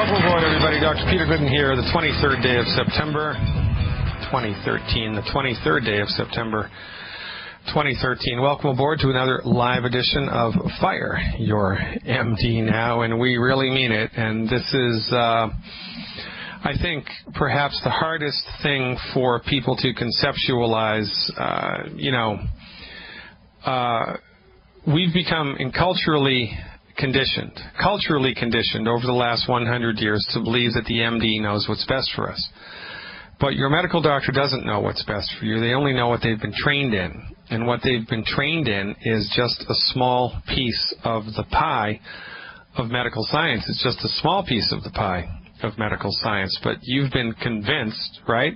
Welcome aboard, everybody. Dr. Peter Glidden here, the 23rd day of September 2013, the 23rd day of September 2013. Welcome aboard to another live edition of Fire Your MD Now, and we really mean it. And this is, I think, perhaps the hardest thing for people to conceptualize. We've become culturally conditioned over the last 100 years to believe that the MD knows what's best for us. But your medical doctor doesn't know what's best for you. They only know what they've been trained in. And what they've been trained in is just a small piece of the pie of medical science. It's just a small piece of the pie of medical science. But you've been convinced, right,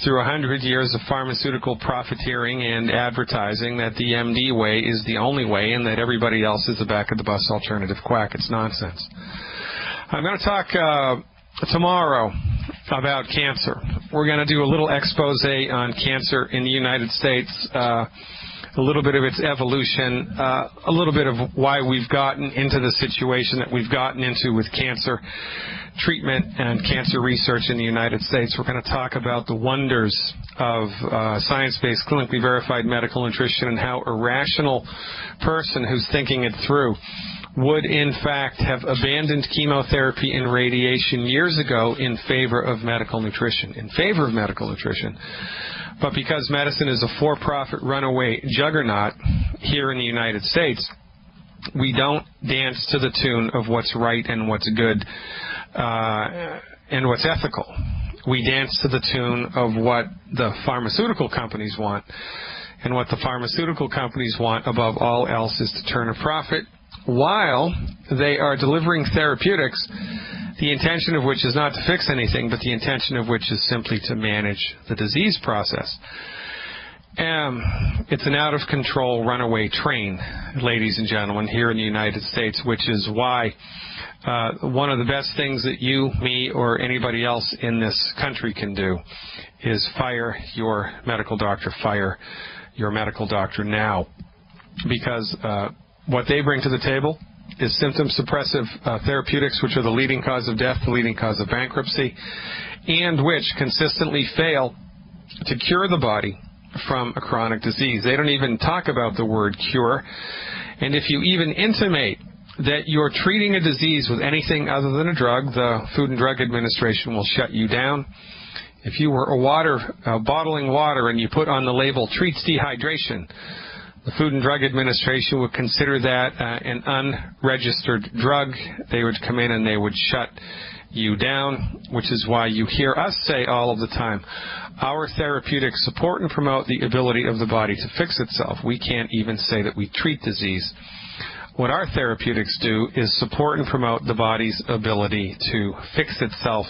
through 100 years of pharmaceutical profiteering and advertising that the MD way is the only way and that everybody else is the back-of-the-bus alternative quack. It's nonsense. I'm going to talk tomorrow about cancer. We're going to do a little expose on cancer in the United States, a little bit of its evolution, a little bit of why we've gotten into the situation that we've gotten into with cancer treatment and cancer research in the United States. We're going to talk about the wonders of science-based, clinically verified medical nutrition and how a rational person who's thinking it through would in fact have abandoned chemotherapy and radiation years ago in favor of medical nutrition. But because medicine is a for-profit runaway juggernaut here in the United States, we don't dance to the tune of what's right and what's good and what's ethical. We dance to the tune of what the pharmaceutical companies want. And what the pharmaceutical companies want above all else is to turn a profit while they are delivering therapeutics, the intention of which is not to fix anything, but the intention of which is simply to manage the disease process. It's an out-of-control runaway train, ladies and gentlemen, here in the United States, which is why one of the best things that you, me, or anybody else in this country can do is fire your medical doctor. Fire your medical doctor now. Because what they bring to the table is symptom-suppressive therapeutics, which are the leading cause of death, the leading cause of bankruptcy, and which consistently fail to cure the body from a chronic disease. They don't even talk about the word cure. And if you even intimate that you're treating a disease with anything other than a drug, the Food and Drug Administration will shut you down. If you were bottling water and you put on the label treats dehydration, the Food and Drug Administration would consider that an unregistered drug. They would come in and they would shut you down, which is why you hear us say all of the time, our therapeutics support and promote the ability of the body to fix itself. We can't even say that we treat disease. What our therapeutics do is support and promote the body's ability to fix itself,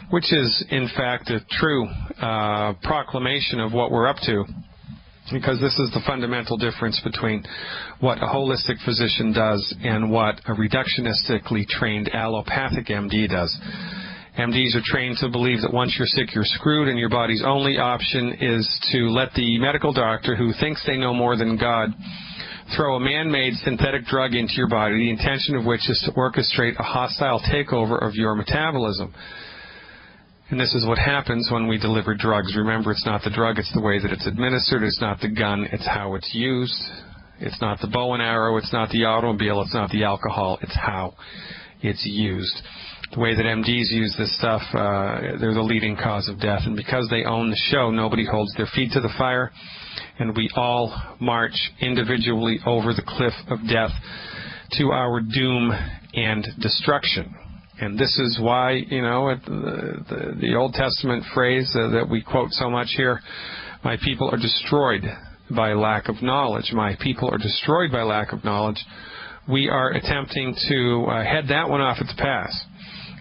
which is, in fact, a true proclamation of what we're up to, because this is the fundamental difference between what a holistic physician does and what a reductionistically trained allopathic MD does. MDs are trained to believe that once you're sick, you're screwed, and your body's only option is to let the medical doctor, who thinks they know more than God, throw a man-made synthetic drug into your body, the intention of which is to orchestrate a hostile takeover of your metabolism. And this is what happens when we deliver drugs. Remember, it's not the drug, it's the way that it's administered. It's not the gun, it's how it's used. It's not the bow and arrow, it's not the automobile, it's not the alcohol, it's how it's used. The way that MDs use this stuff, they're the leading cause of death. And because they own the show, nobody holds their feet to the fire. And we all march individually over the cliff of death to our doom and destruction. And this is why, the Old Testament phrase that we quote so much here, my people are destroyed by lack of knowledge. My people are destroyed by lack of knowledge. We are attempting to head that one off at the pass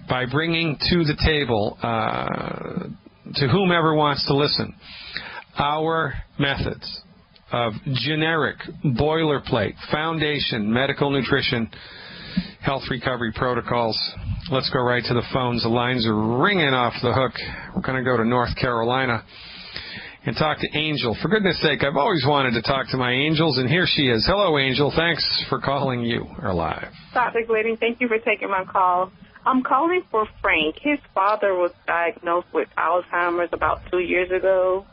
by bringing to the table, to whomever wants to listen, our methods of generic, boilerplate, foundation, medical nutrition, health recovery protocols. Let's go right to the phones. The lines are ringing off the hook. We're going to go to North Carolina and talk to Angel. For goodness sake, I've always wanted to talk to my Angels, and here she is. Hello, Angel. Thanks for calling. You are live. Dr. Glidden, thank you for taking my call. I'm calling for Frank. His father was diagnosed with Alzheimer's about 2 years ago.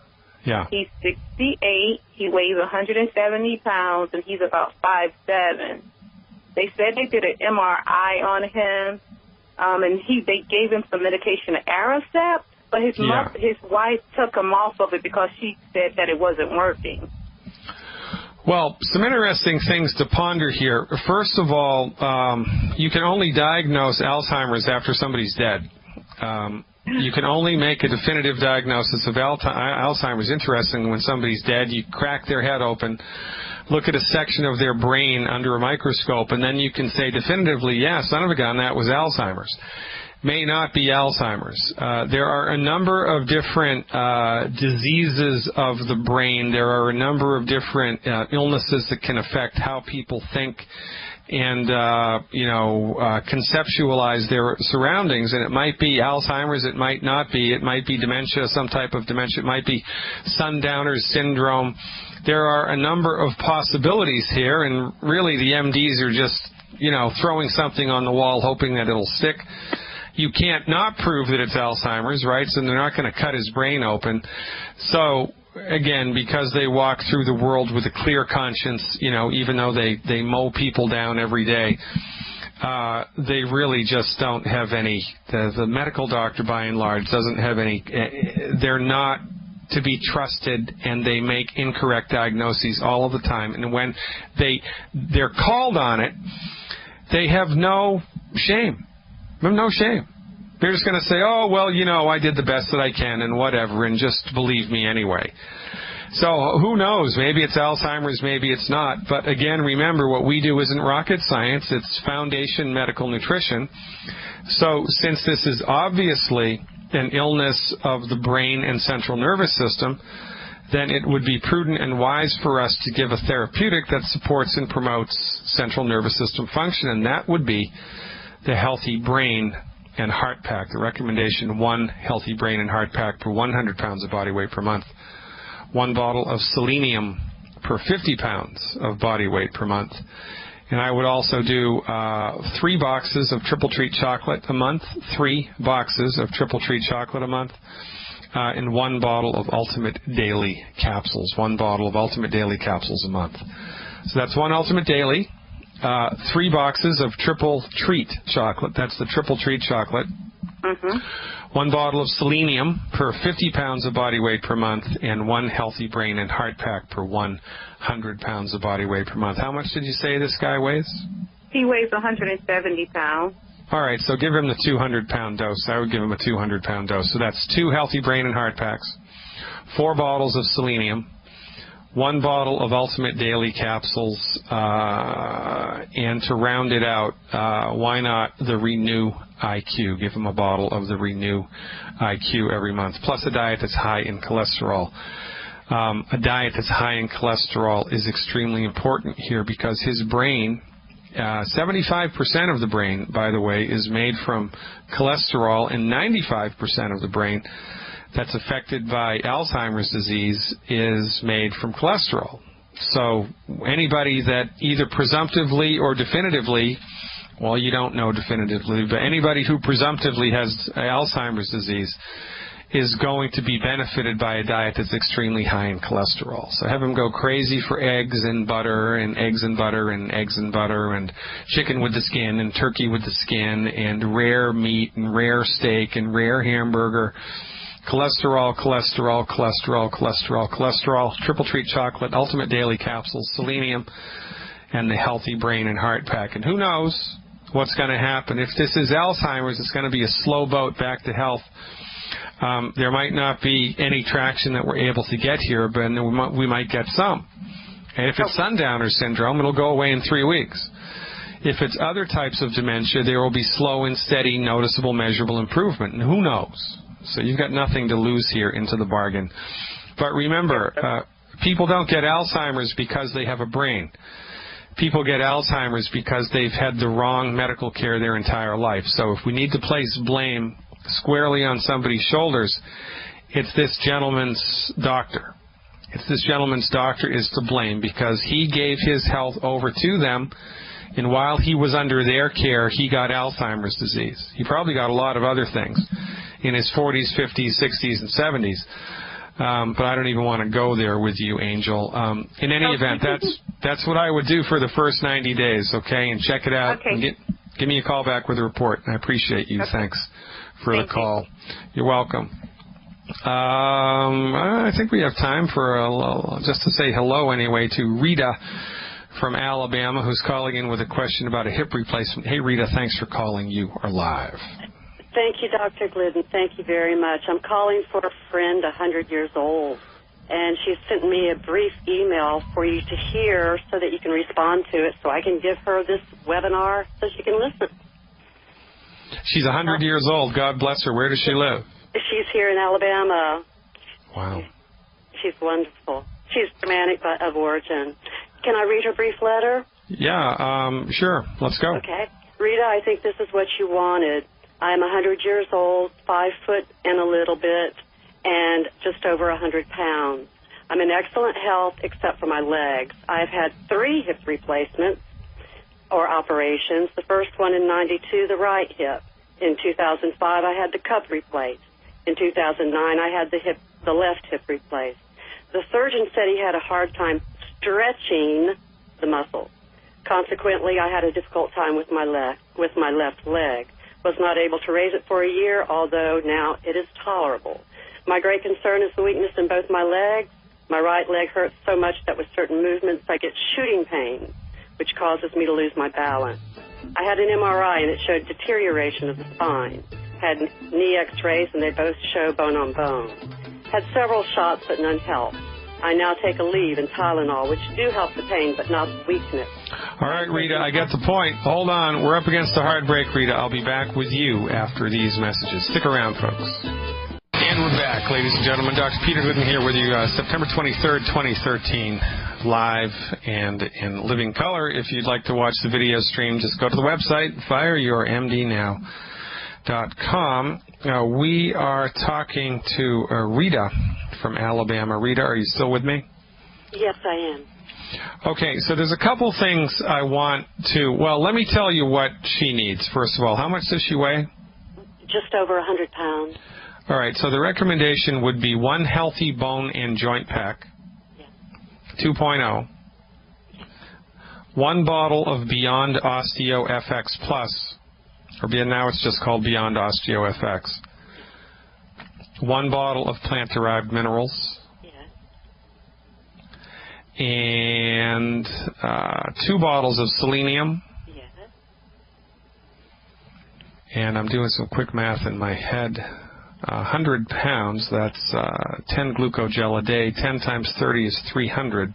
Yeah. He's 68. He weighs 170 pounds, and he's about 5'7". They said they did an MRI on him, and they gave him some medication, Aricept, but his wife took him off of it because she said that it wasn't working. Well, some interesting things to ponder here. First of all, you can only diagnose Alzheimer's after somebody's dead. You can only make a definitive diagnosis of Alzheimer's. Interesting, when somebody's dead, you crack their head open, look at a section of their brain under a microscope, and then you can say definitively, yeah, son of a gun, that was Alzheimer's. May not be Alzheimer's. There are a number of different diseases of the brain. There are a number of different illnesses that can affect how people think and conceptualize their surroundings. And it might be Alzheimer's, it might not be. It might be dementia, some type of dementia. It might be Sundowner's syndrome. There are a number of possibilities here, and really the MDs are just, throwing something on the wall hoping that it'll stick. You can't not prove that it's Alzheimer's, right? So they're not going to cut his brain open. So again, because they walk through the world with a clear conscience, even though they mow people down every day, they really just don't have any, the medical doctor by and large doesn't have any, they're not to be trusted, and they make incorrect diagnoses all of the time. And when they're called on it, they have no shame. No shame. They're just going to say, oh, well, I did the best that I can and whatever, and just believe me anyway. So who knows? Maybe it's Alzheimer's, maybe it's not. But again, remember, what we do isn't rocket science. It's foundation medical nutrition. So since this is obviously an illness of the brain and central nervous system, then it would be prudent and wise for us to give a therapeutic that supports and promotes central nervous system function, and that would be the Healthy Brain and Heart Pack. The recommendation, 1 Healthy Brain and Heart Pack per 100 pounds of body weight per month. 1 bottle of selenium per 50 pounds of body weight per month. And I would also do 3 boxes of Triple Treat chocolate a month, 3 boxes of Triple Treat chocolate a month, and 1 bottle of Ultimate Daily capsules. 1 bottle of Ultimate Daily capsules a month. So that's 1 Ultimate Daily. 3 boxes of Triple Treat chocolate. That's the Triple Treat chocolate. Mm-hmm. 1 bottle of selenium per 50 pounds of body weight per month, and 1 Healthy Brain and Heart Pack per 100 pounds of body weight per month. How much did you say this guy weighs? He weighs 170 pounds. All right, so give him the 200-pound dose. I would give him a 200-pound dose. So that's 2 Healthy Brain and Heart Packs, 4 bottles of selenium, 1 bottle of Ultimate Daily capsules, and to round it out, why not the Renew IQ? Give them a bottle of the Renew IQ every month, plus a diet that's high in cholesterol. A diet that's high in cholesterol is extremely important here because his brain, 75% of the brain, by the way, is made from cholesterol, and 95% of the brain that's affected by Alzheimer's disease is made from cholesterol. So anybody that either presumptively or definitively, well, you don't know definitively, but anybody who presumptively has Alzheimer's disease is going to be benefited by a diet that's extremely high in cholesterol. So have them go crazy for eggs and butter and eggs and butter and eggs and butter and chicken with the skin and turkey with the skin and rare meat and rare steak and rare hamburger. Cholesterol, cholesterol, cholesterol, cholesterol, cholesterol, Triple Treat chocolate, Ultimate Daily capsules, selenium, and the Healthy Brain and Heart Pack. And who knows what's going to happen. If this is Alzheimer's, it's going to be a slow boat back to health. There might not be any traction that we're able to get here, but we might get some. And if it's Sundowner syndrome, it'll go away in 3 weeks. If it's other types of dementia, there will be slow and steady, noticeable, measurable improvement. And who knows? So you've got nothing to lose here into the bargain. But remember, people don't get Alzheimer's because they have a brain. People get Alzheimer's because they've had the wrong medical care their entire life. So if we need to place blame squarely on somebody's shoulders, it's this gentleman's doctor. It's this gentleman's doctor is to blame because he gave his health over to them And while he was under their care, he got Alzheimer's disease. He probably got a lot of other things in his 40s, 50s, 60s, and 70s. But I don't even want to go there with you, Angel. In any event, that's what I would do for the first 90 days, okay? And check it out. Okay. And give me a call back with a report. I appreciate you. Okay. Thanks for the call. You're welcome. I think we have time for just to say hello anyway to Rita from Alabama, who's calling in with a question about a hip replacement. Hey, Rita, thanks for calling. You are live. Thank you, Dr. Glidden. Thank you very much. I'm calling for a friend 100 years old, and she sent me a brief email for you to hear so that you can respond to it so I can give her this webinar so she can listen. She's 100 years old. God bless her. Where does she live? She's here in Alabama. Wow. She's wonderful. She's Germanic of origin. Can I read her brief letter? Yeah, sure. Let's go. Okay. Rita, I think this is what you wanted. I'm 100 years old, 5 foot and a little bit, and just over 100 pounds. I'm in excellent health except for my legs. I've had 3 hip replacements or operations. The first one in '92, the right hip. In 2005, I had the cup replaced. In 2009, I had the left hip replaced. The surgeon said he had a hard time stretching the muscles. Consequently, I had a difficult time with my left leg. Was not able to raise it for a year, although now it is tolerable. My great concern is the weakness in both my legs. My right leg hurts so much that with certain movements I get shooting pains, which causes me to lose my balance. I had an MRI and it showed deterioration of the spine. Had knee x-rays and they both show bone on bone. Had several shots but none helped. I now take Aleve and Tylenol, which do help the pain but not the weakness. All right, Rita, I get the point. Hold on. We're up against a hard break, Rita. I'll be back with you after these messages. Stick around, folks. And we're back, ladies and gentlemen. Dr. Peter Glidden here with you, September 23rd, 2013, live and in living color. If you'd like to watch the video stream, just go to the website, fireyourmdnow.com. We are talking to Rita from Alabama. Rita, are you still with me? Yes, I am. Okay, so there's a couple things I want to, well, let me tell you what she needs, first of all. How much does she weigh? Just over 100 pounds. All right, so the recommendation would be 1 healthy bone and joint pack, 2.0, 1 bottle of Beyond Osteo FX Plus, or now it's just called Beyond Osteo FX, 1 bottle of plant-derived minerals, and 2 bottles of selenium. And I'm doing some quick math in my head. 100 pounds, that's 10 glucogel a day. 10 times 30 is 300.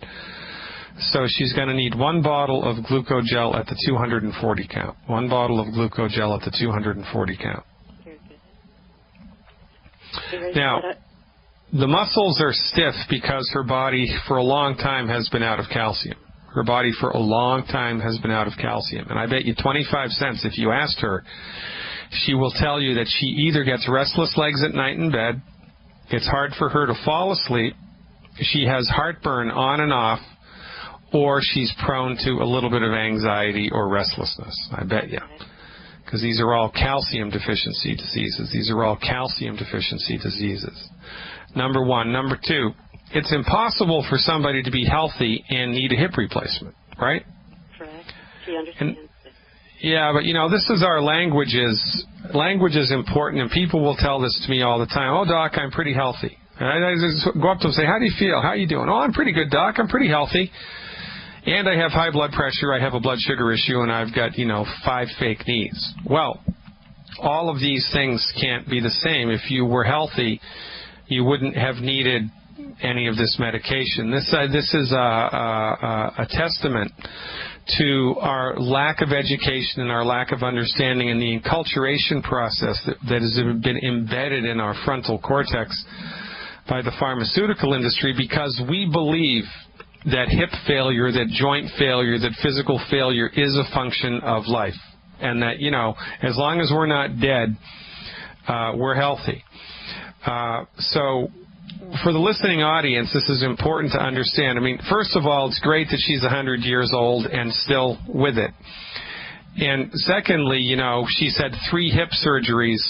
So she's going to need 1 bottle of glucogel at the 240 count. 1 bottle of glucogel at the 240 count. Now, the muscles are stiff because her body for a long time has been out of calcium. Her body for a long time has been out of calcium. And I bet you 25 cents if you asked her, she will tell you that she either gets restless legs at night in bed, it's hard for her to fall asleep, she has heartburn on and off, or she's prone to a little bit of anxiety or restlessness. I bet you. Because these are all calcium deficiency diseases. These are all calcium deficiency diseases. Number 1. Number 2, it's impossible for somebody to be healthy and need a hip replacement, right? Correct. She understands. Yeah, but, you know, this is our languages. Language is important, and people will tell this to me all the time. Oh, Doc, I'm pretty healthy. And I just go up to them and say, how do you feel? How are you doing? Oh, I'm pretty good, Doc. I'm pretty healthy. And I have high blood pressure. I have a blood sugar issue, and I've got, 5 fake knees. Well, all of these things can't be the same. If you were healthy, you wouldn't have needed any of this medication. This is a testament to our lack of education and our lack of understanding and the enculturation process that has been embedded in our frontal cortex by the pharmaceutical industry, because we believe that hip failure, that joint failure, that physical failure is a function of life. And that, as long as we're not dead, we're healthy. So for the listening audience, this is important to understand. I mean, first of all, it's great that she's 100 years old and still with it. And secondly, you know, she's had 3 hip surgeries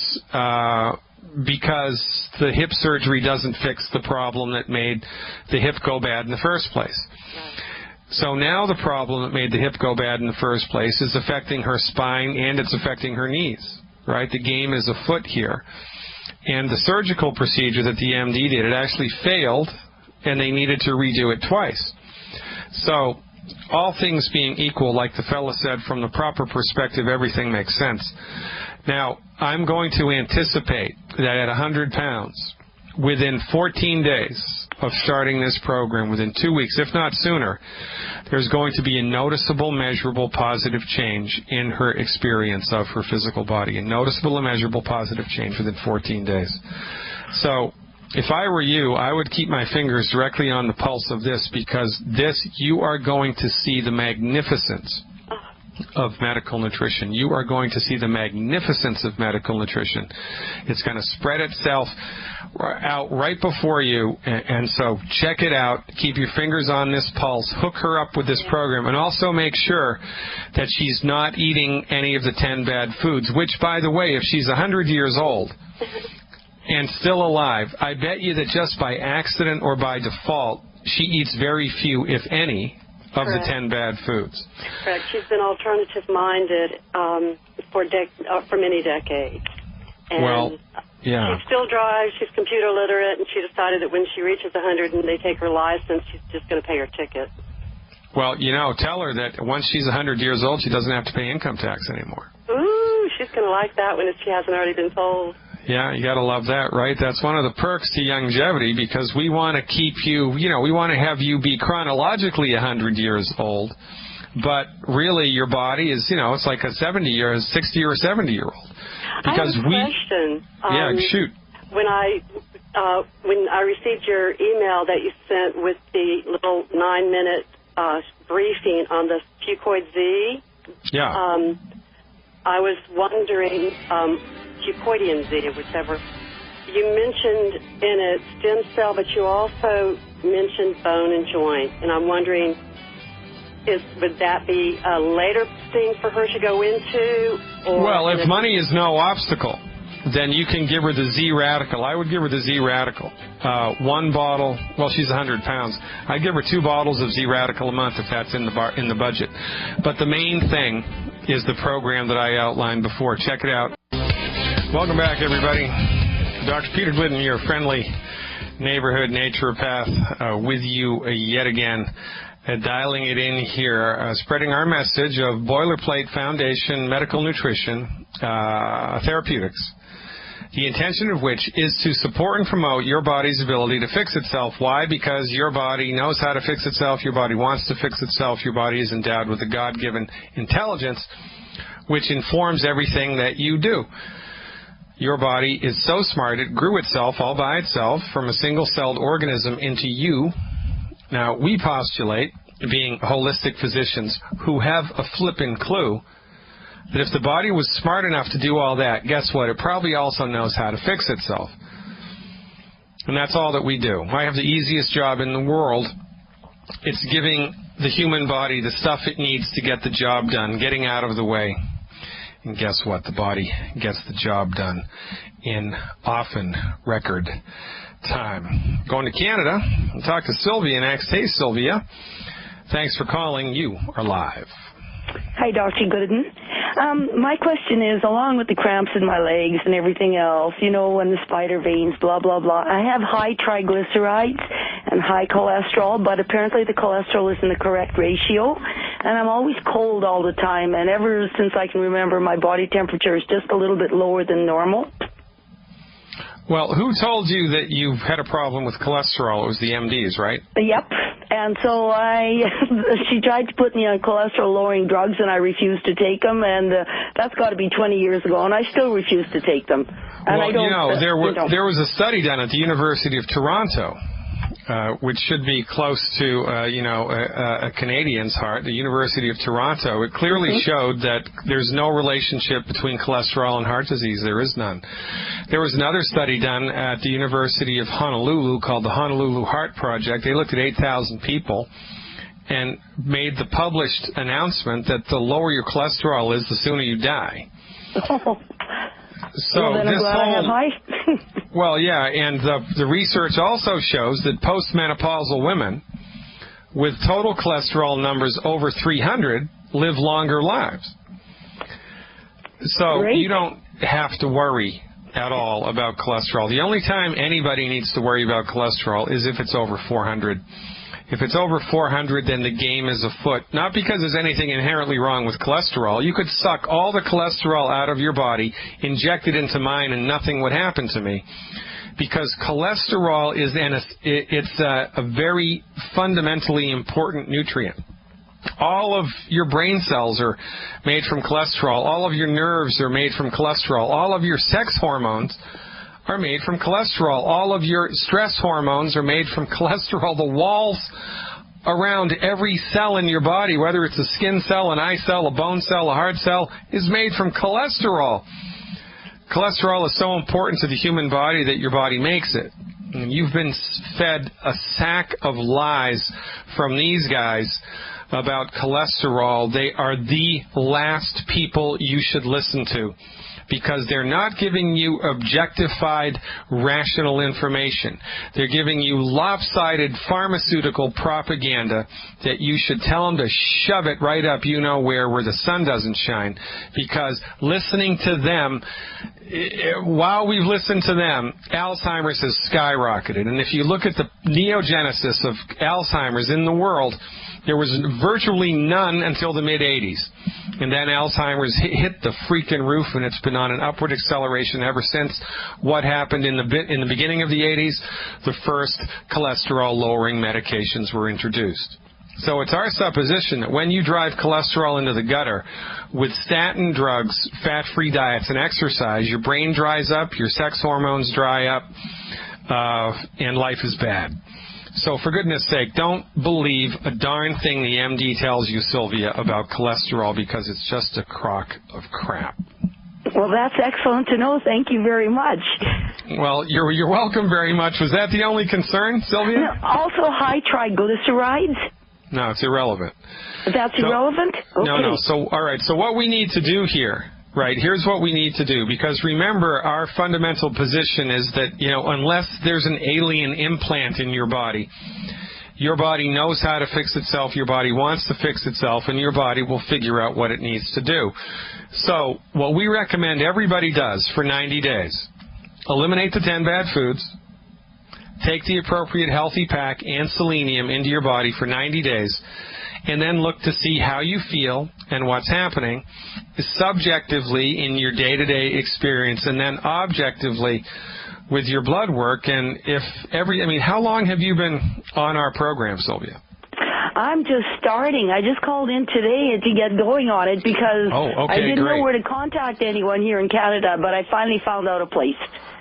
because the hip surgery doesn't fix the problem that made the hip go bad in the first place. So now the problem that made the hip go bad in the first place is affecting her spine and it's affecting her knees, right? The game is afoot here. And the surgical procedure that the MD did, it actually failed, and they needed to redo it twice. So all things being equal, like the fella said, from the proper perspective, everything makes sense. Now, I'm going to anticipate that at 100 pounds, within 14 days of starting this program, within 2 weeks, if not sooner, there's going to be a noticeable, measurable, positive change in her experience of her physical body. A noticeable and measurable positive change within 14 days. So if I were you, I would keep my fingers directly on the pulse of this, because this, you are going to see the magnificence of medical nutrition. You are going to see the magnificence of medical nutrition. It's going to spread itself out right before you, and so check it out. Keep your fingers on this pulse. Hook her up with this program, and also make sure that she's not eating any of the 10 bad foods, which, by the way, if she's 100 years old and still alive, I bet you that just by accident or by default, she eats very few, if any, of Correct. the 10 bad foods. Correct. She's been alternative-minded for many decades. And Well, yeah. she still drives. She's computer literate, and she decided that when she reaches 100 and they take her license, she's just going to pay her ticket. Well, you know, tell her that once she's 100 years old, she doesn't have to pay income tax anymore. Ooh, she's going to like that one if she hasn't already been told. Yeah, you got to love that, right? That's one of the perks to longevity, because we want to keep you, you know, we want to have you be chronologically 100 years old, but really your body is, you know, it's like a 60 or 70-year-old. Because I have a question. Yeah, shoot. When I received your email that you sent with the little 9-minute briefing on the fucoid Z, Yeah. I was wondering, fucoidian Z, whichever. You mentioned in it stem cell, but you also mentioned bone and joint, and I'm wondering, would that be a later thing for her to go into? Or well, if money is no obstacle, then you can give her the Z Radical. I would give her the Z Radical. 1 bottle. Well, she's 100 pounds. I'd give her 2 bottles of Z Radical a month if that's in the budget. But the main thing is the program that I outlined before. Check it out. Welcome back, everybody. Dr. Peter Glidden, your friendly neighborhood naturopath, with you yet again. Dialing it in here, spreading our message of boilerplate foundation medical nutrition therapeutics, the intention of which is to support and promote your body's ability to fix itself. Why? Because your body knows how to fix itself, your body wants to fix itself, your body is endowed with a God-given intelligence which informs everything that you do. Your body is so smart, it grew itself all by itself from a single-celled organism into you. Now, we postulate, being holistic physicians who have a flippin' clue, that if the body was smart enough to do all that, guess what? It probably also knows how to fix itself. And that's all that we do. I have the easiest job in the world. It's giving the human body the stuff it needs to get the job done, getting out of the way. And guess what? The body gets the job done in often record time. Going to Canada and talk to Sylvia next. Hey, Sylvia. Thanks for calling. You are live. Hi, Dr. Glidden. My question is, along with the cramps in my legs and everything else, you know, and the spider veins, blah, blah, blah, I have high triglycerides and high cholesterol, but apparently the cholesterol is in the correct ratio, and I'm always cold all the time, and ever since I can remember, my body temperature is just a little bit lower than normal. Well, who told you that you had a problem with cholesterol? It was the MDs, right? Yep. And so she tried to put me on cholesterol-lowering drugs, and I refused to take them, and that's got to be 20 years ago, and I still refuse to take them. And well, I don't, you know, there was a study done at the University of Toronto which should be close to, a Canadian's heart, the University of Toronto, it clearly showed that there's no relationship between cholesterol and heart disease. There is none. There was another study done at the University of Honolulu called the Honolulu Heart Project. They looked at 8,000 people and made the published announcement that the lower your cholesterol is, the sooner you die. So well, then I'm glad I have high. Well, yeah, and the research also shows that postmenopausal women with total cholesterol numbers over 300 live longer lives. So you don't have to worry at all about cholesterol. The only time anybody needs to worry about cholesterol is if it's over 400. If it's over 400, then the game is afoot. Not because there's anything inherently wrong with cholesterol. You could suck all the cholesterol out of your body, inject it into mine, and nothing would happen to me. Because cholesterol is a very fundamentally important nutrient. All of your brain cells are made from cholesterol. All of your nerves are made from cholesterol. All of your sex hormones are made from cholesterol. All of your stress hormones are made from cholesterol. The walls around every cell in your body, whether it's a skin cell, an eye cell, a bone cell, a heart cell, is made from cholesterol. Cholesterol is so important to the human body that your body makes it. And you've been fed a sack of lies from these guys about cholesterol. They are the last people you should listen to, because they're not giving you objectified, rational information. They're giving you lopsided pharmaceutical propaganda that you should tell them to shove it right up where the sun doesn't shine. Because listening to them, while we've listened to them, Alzheimer's has skyrocketed. And if you look at the neogenesis of Alzheimer's in the world, there was virtually none until the mid-'80s. And then Alzheimer's hit the freaking roof, and it's been on an upward acceleration ever since. What happened in the beginning of the 80s? The first cholesterol-lowering medications were introduced. So it's our supposition that when you drive cholesterol into the gutter with statin drugs, fat-free diets, and exercise, your brain dries up, your sex hormones dry up, and life is bad. So for goodness sake, don't believe a darn thing the MD tells you, Sylvia, about cholesterol, because it's just a crock of crap. Well, that's excellent to know. Thank you very much. Well, you're welcome very much. Was that the only concern, Sylvia? No, also high triglycerides? No, it's irrelevant. That's irrelevant? Okay. No. So, all right. So what we need to do here, right, here's what we need to do. Because remember, our fundamental position is that, unless there's an alien implant in your body knows how to fix itself, your body wants to fix itself, and your body will figure out what it needs to do. So what we recommend everybody does for 90 days, eliminate the 10 bad foods, take the appropriate healthy pack and selenium into your body for 90 days, and then look to see how you feel and what's happening subjectively in your day-to-day experience, and then objectively with your blood work. And how long have you been on our program, Sylvia? I'm just starting. I just called in today to get going on it because I didn't know where to contact anyone here in Canada, but I finally found out a place.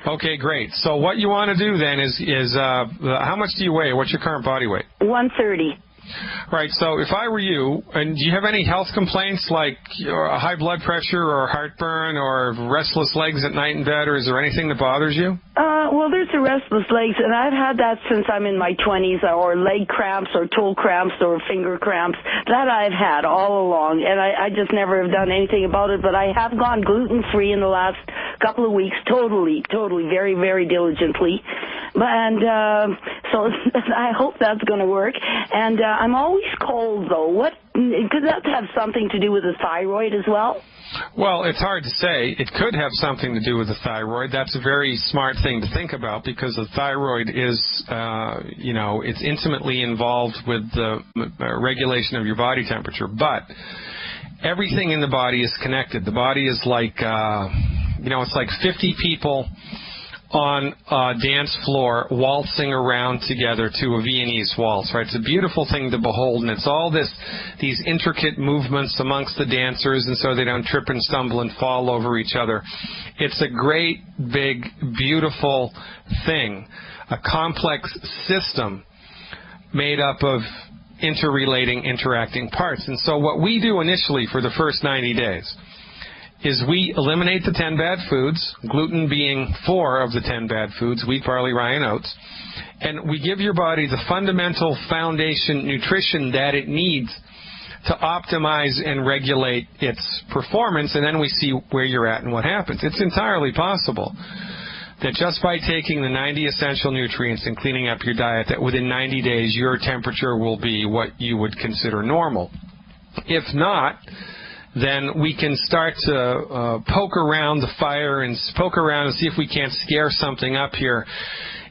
Okay, great. So what you want to do then is how much do you weigh? What's your current body weight? 130. Right, so if I were you, and do you have any health complaints like high blood pressure or heartburn or restless legs at night in bed, or is there anything that bothers you? Well, there's the restless legs, and I've had that since I'm in my 20s, or leg cramps or toe cramps or finger cramps. That I've had all along, and I just never have done anything about it, but I have gone gluten-free in the last couple of weeks, totally, very, very diligently. And so I hope that's going to work. And I'm always cold, though. Could that have something to do with the thyroid as well? Well, it's hard to say. It could have something to do with the thyroid. That's a very smart thing to think about, because the thyroid is, it's intimately involved with the regulation of your body temperature. But everything in the body is connected. The body is like, it's like 50 people on a dance floor waltzing around together to a Viennese waltz, right? It's a beautiful thing to behold, and it's all these intricate movements amongst the dancers, and so they don't trip and stumble and fall over each other. It's a great, big, beautiful thing, a complex system made up of interrelating, interacting parts. And so what we do initially for the first 90 days is we eliminate the 10 bad foods, gluten being 4 of the 10 bad foods, wheat, barley, rye, and oats, and we give your body the fundamental foundation nutrition that it needs to optimize and regulate its performance, and then we see where you're at and what happens. It's entirely possible that just by taking the 90 essential nutrients and cleaning up your diet, that within 90 days your temperature will be what you would consider normal. If not, then we can start to poke around the fire and poke around and see if we can't scare something up here.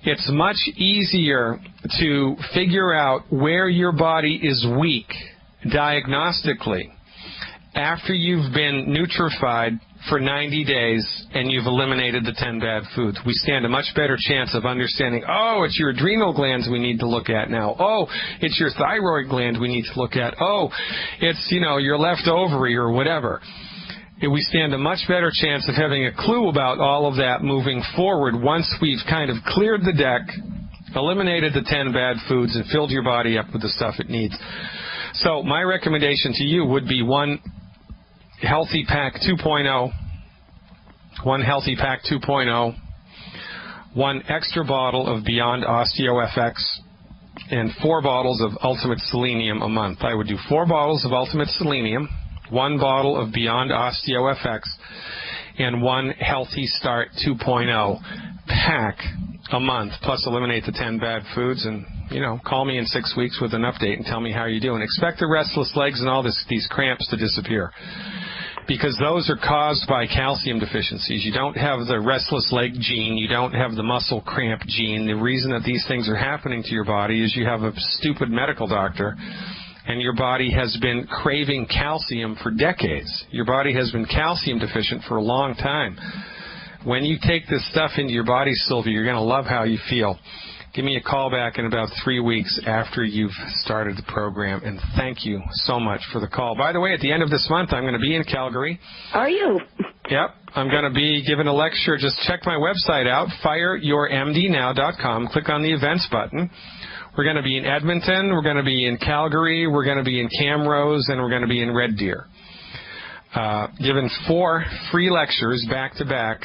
It's much easier to figure out where your body is weak diagnostically after you've been nutrified for 90 days and you've eliminated the 10 bad foods. We stand a much better chance of understanding, oh, it's your adrenal glands we need to look at now. Oh, it's your thyroid gland we need to look at. Oh, it's, your left ovary or whatever. We stand a much better chance of having a clue about all of that moving forward once we've kind of cleared the deck, eliminated the 10 bad foods, and filled your body up with the stuff it needs. So my recommendation to you would be one Healthy Pack 2.0, one extra bottle of Beyond OsteoFX, and 4 bottles of Ultimate Selenium a month. I would do 4 bottles of Ultimate Selenium, 1 bottle of Beyond OsteoFX, and 1 Healthy Start 2.0 pack a month, plus eliminate the 10 bad foods, and call me in 6 weeks with an update and tell me how you're doing. Expect the restless legs and all these cramps to disappear, because those are caused by calcium deficiencies. You don't have the restless leg gene. You don't have the muscle cramp gene. The reason that these things are happening to your body is you have a stupid medical doctor, and your body has been craving calcium for decades. Your body has been calcium deficient for a long time. When you take this stuff into your body, Sylvia, you're going to love how you feel. Give me a call back in about 3 weeks after you've started the program, and thank you so much for the call. By the way, at the end of this month, I'm going to be in Calgary. Are you? Yep. I'm going to be giving a lecture. Just check my website out, fireyourmdnow.com. Click on the events button. We're going to be in Edmonton. We're going to be in Calgary. We're going to be in Camrose, and we're going to be in Red Deer. Given 4 free lectures back-to-back,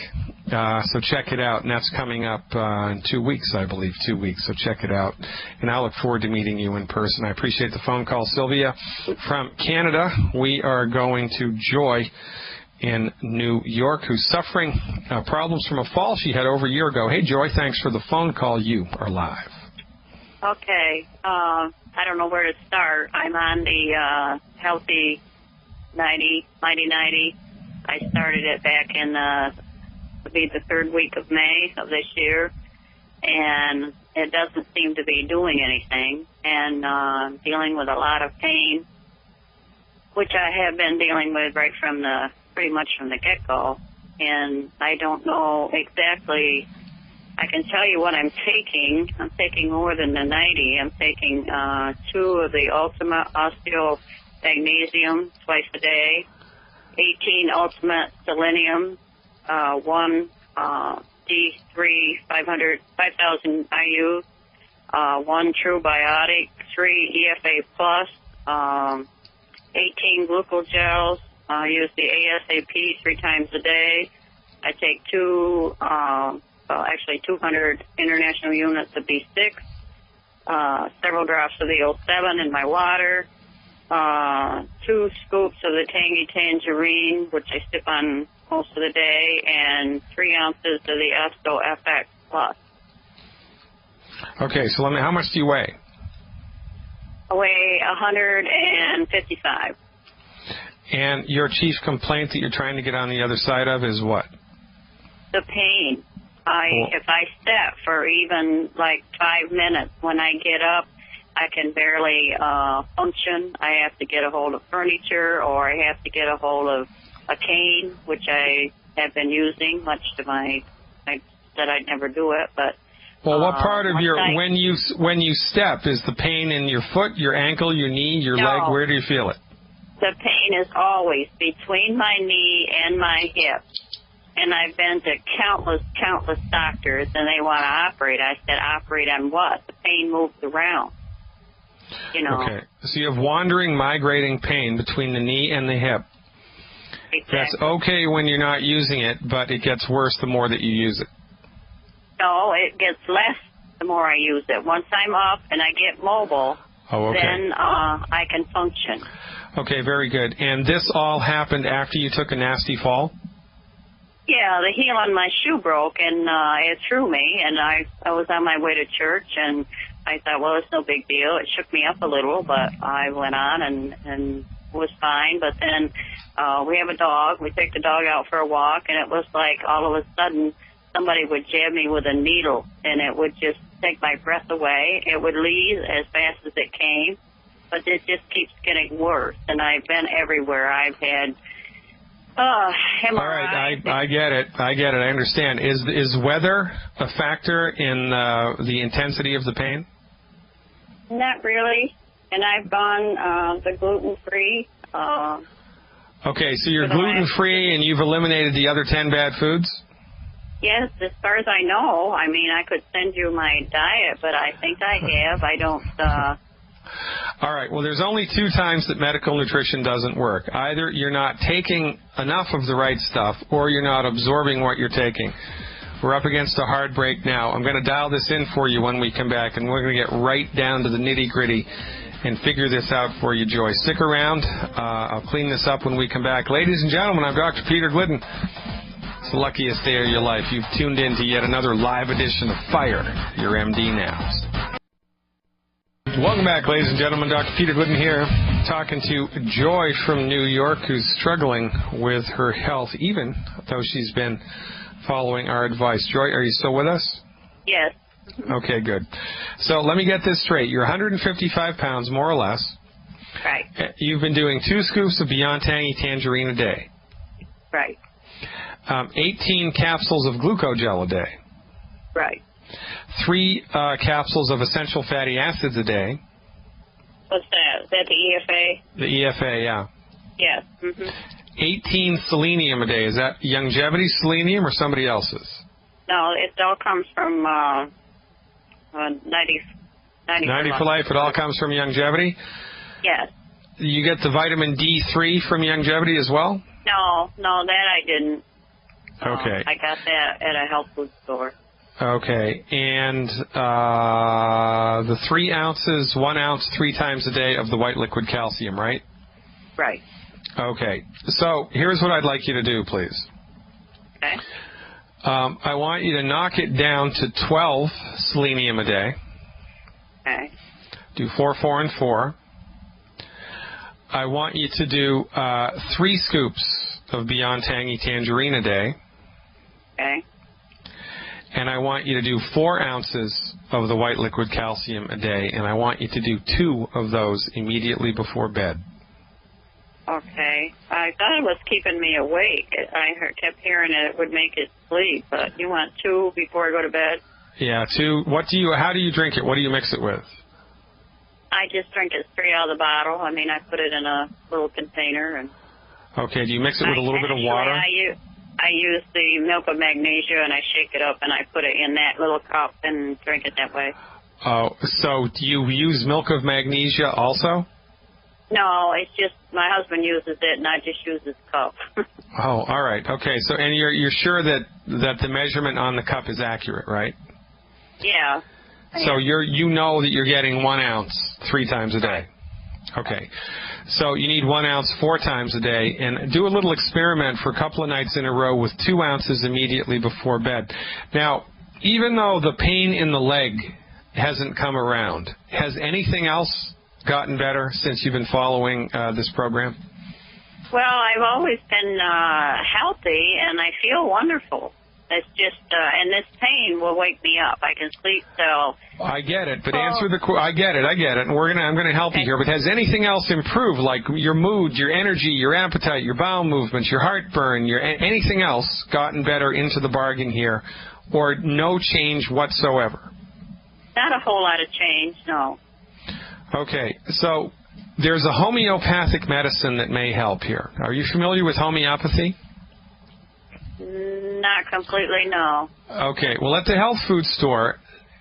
so check it out, and that's coming up in 2 weeks, I believe, 2 weeks, so check it out, and I look forward to meeting you in person. I appreciate the phone call. Sylvia from Canada. We are going to Joy in New York, who's suffering problems from a fall she had over a year ago. Hey, Joy, thanks for the phone call. You are live. Okay. I don't know where to start. I'm on the Healthy 90. I started it back in would be the 3rd week of May of this year, and it doesn't seem to be doing anything, and dealing with a lot of pain, which I have been dealing with right from pretty much from the get-go, and I don't know exactly. I can tell you what I'm taking. I'm taking more than the 90. I'm taking 2 of the Ultimate Osteo Magnesium twice a day, 18 Ultimate Selenium, 1 D3 5000 IU, 1 True Biotic, 3 EFA Plus, 18 Glucose Gels. I use the ASAP 3 times a day. I take 200 international units of B6, several drops of the O7 in my water, 2 scoops of the Tangy Tangerine, which I sip on most of the day, and 3 ounces of the Esto FX Plus. Okay, so how much do you weigh? I weigh 155. And your chief complaint that you're trying to get on the other side of is what? The pain. If I step for even like 5 minutes, when I get up, I can barely function. I have to get a hold of furniture, or I have to get a hold of a cane, which I have been using, much to I said I'd never do it, but. Well, what part of when you step, is the pain in your foot, your ankle, your knee, your leg? Where do you feel it? The pain is always between my knee and my hip. And I've been to countless doctors, and they want to operate. I said, operate on what? The pain moves around. you know. Okay. So you have wandering, migrating pain between the knee and the hip. Exactly. That's okay when you're not using it, but it gets worse the more that you use it. No, it gets less the more I use it. Once I'm up and I get mobile, then I can function. Okay, very good. And this all happened after you took a nasty fall? Yeah, the heel on my shoe broke, and it threw me, and I was on my way to church, and I thought, well, it's no big deal. It shook me up a little, but I went on and was fine. But then we have a dog. We take the dog out for a walk, and it was like all of a sudden somebody would jab me with a needle, and it would just take my breath away. It would leave as fast as it came, but it just keeps getting worse, and I've been everywhere. I've had MRI. All right, I get it. I understand. Is weather a factor in the intensity of the pain? Not really. And I've gone the gluten-free. Okay, so you're gluten-free and you've eliminated the other 10 bad foods? Yes, as far as I know. I mean, I could send you my diet, but I think I have. I don't... All right, well, there's only 2 times that medical nutrition doesn't work. Either you're not taking enough of the right stuff or you're not absorbing what you're taking. We're up against a hard break now. I'm going to dial this in for you when we come back, and we're going to get right down to the nitty-gritty and figure this out for you, Joy. Stick around. I'll clean this up when we come back. Ladies and gentlemen, I'm Dr. Peter Glidden. It's the luckiest day of your life. You've tuned in to yet another live edition of Fire Your MD Now. Welcome back, ladies and gentlemen. Dr. Peter Glidden here, talking to Joy from New York, who's struggling with her health, even though she's been following our advice. Joy, are you still with us? Yes. Okay, good. So let me get this straight. You're 155 pounds, more or less. Right. You've been doing 2 scoops of Beyond Tangy Tangerine a day. Right. 18 capsules of glucogel a day. Right. 3 capsules of essential fatty acids a day. What's that? Is that the EFA? The EFA, yeah. Yes. Mm-hmm. 18 selenium a day. Is that Youngevity selenium or somebody else's? No, it all comes from 90 for life. It all comes from Youngevity? Yes. You get the vitamin D3 from Youngevity as well? No, that I didn't. Okay. I got that at a health food store. Okay. And the 3 ounces, 1 ounce, 3 times a day of the white liquid calcium, right? Right. Okay. So here's what I'd like you to do, please. Okay. I want you to knock it down to 12 selenium a day. Okay. Do 4, 4, and 4. I want you to do 3 scoops of Beyond Tangy Tangerine a day. Okay. And I want you to do 4 ounces of the white liquid calcium a day, and I want you to do 2 of those immediately before bed. Okay. I thought it was keeping me awake. I kept hearing it would make it sleep, but you want 2 before I go to bed? Yeah, 2. How do you drink it? What do you mix it with? I just drink it straight out of the bottle. I mean, I put it in a little container. And Okay, do you mix it with a little bit of water? I use the milk of magnesia, and I shake it up, and I put it in that little cup and drink it that way. Oh, so do you use milk of magnesia also? No, it's just my husband uses it, and I just use his cup. Oh, all right. Okay, so and you're sure that the measurement on the cup is accurate, right? Yeah. So you know that you're getting 1 ounce 3 times a day. Okay. So you need 1 ounce 4 times a day, and do a little experiment for a couple of nights in a row with 2 ounces immediately before bed. Now, even though the pain in the leg hasn't come around, has anything else gotten better since you've been following this program? Well, I've always been healthy, and I feel wonderful. It's just, and this pain will wake me up. I can sleep till... I get it, but answer the... I get it, and I'm going to help you here. But has anything else improved, like your mood, your energy, your appetite, your bowel movements, your heartburn, anything else gotten better into the bargain here, or no change whatsoever? Not a whole lot of change, no. Okay, so there's a homeopathic medicine that may help here. Are you familiar with homeopathy? Not completely, no. Okay, well, at the health food store,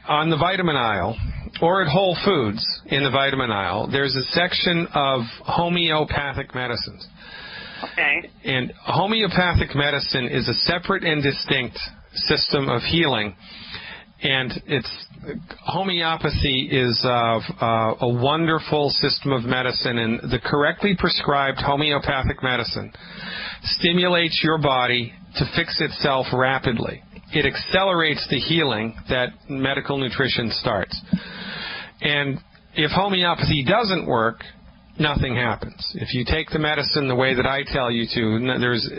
on the vitamin aisle, or at Whole Foods in the vitamin aisle, there's a section of homeopathic medicines. Okay. And homeopathic medicine is a separate and distinct system of healing. And homeopathy is a wonderful system of medicine, and the correctly prescribed homeopathic medicine stimulates your body to fix itself rapidly. It accelerates the healing that medical nutrition starts. And if homeopathy doesn't work, nothing happens. If you take the medicine the way that I tell you to,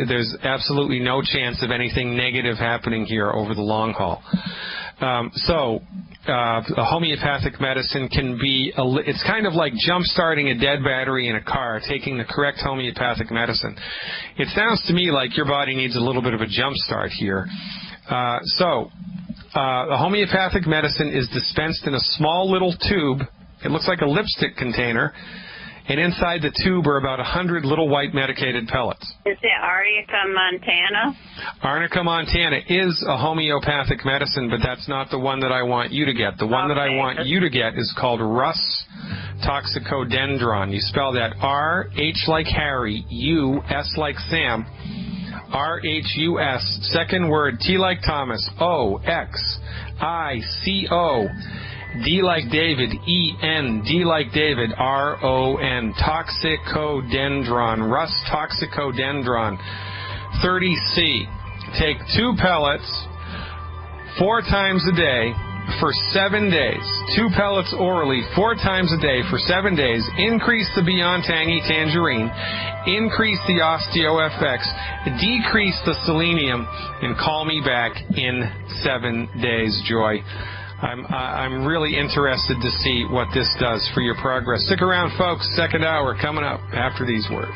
there's absolutely no chance of anything negative happening here over the long haul. A homeopathic medicine can be, it's kind of like jump-starting a dead battery in a car, taking the correct homeopathic medicine. It sounds to me like your body needs a little bit of a jump-start here. A homeopathic medicine is dispensed in a small little tube. It looks like a lipstick container. And inside the tube are about 100 little white medicated pellets. Is it Arnica Montana? Arnica Montana is a homeopathic medicine, but that's not the one that I want you to get. The one that I want you to get is called Rus Toxicodendron. You spell that R, H like Harry, U, S like Sam, R-H-U-S, second word, T like Thomas, O, X, I, C-O, D like David, E-N, D like David, R-O-N, Toxicodendron, Rus Toxicodendron, 30C. Take 2 pellets 4 times a day for 7 days. 2 pellets orally 4 times a day for 7 days. Increase the Beyond Tangy Tangerine. Increase the OsteoFX. Decrease the selenium. And call me back in 7 days, Joy. I'm really interested to see what this does for your progress. Stick around, folks. Second hour coming up after these words.